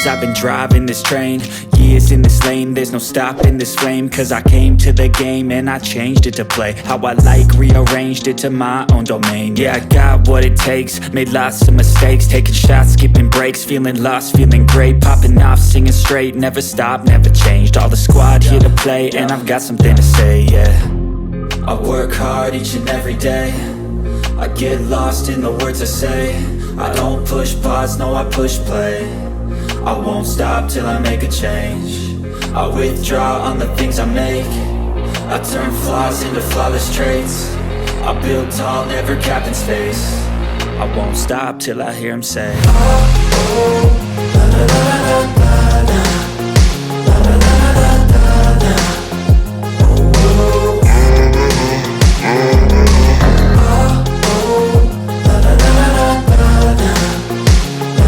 years I've been driving this train, years in this lane, there's no stopping this flame. Cause I came to the game and I changed it to play how I like, rearranged it to my own domain. Yeah, I got what it takes, made lots of mistakes, taking shots, skipping breaks, feeling lost, feeling great, popping off, singing straight, never stopped, never changed. All the squad here to play and I've got something to say, yeah. I work hard each and every day, I get lost in the words I say. I don't push pause, no, I push play. I won't stop till I make a change. I withdraw on the things I make. I turn flaws into flawless traits. I build tall, never capped in space. I won't stop till I hear him say, oh, oh, la la la la la la, la la la la la la, oh, oh, la la la la la la, la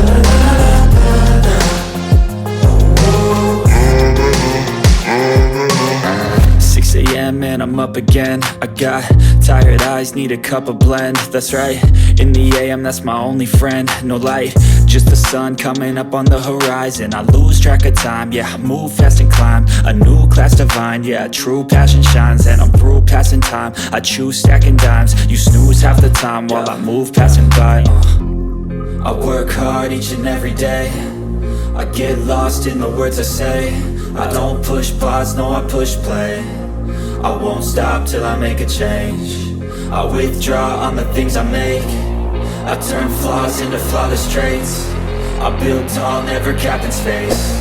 la la la la la, oh, oh. 6 a.m. and I'm up again. I got tired eyes, need a cup of blend. That's right, in the AM, that's my only friend. No light, just the sun coming up on the horizon. I lose track of time, yeah, I move fast and climb a new class divine, yeah, true passion shines. And I'm through passing time, I choose stacking dimes. You snooze half the time while I move passing by. I work hard each and every day, I get lost in the words I say. I don't push pause, no, I push play. I won't stop till I make a change. I withdraw on the things I make. I turn flaws into flawless traits. I build tall, never capped in space.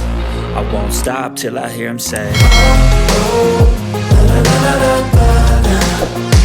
I won't stop till I hear him say, oh, oh, la la la la la la.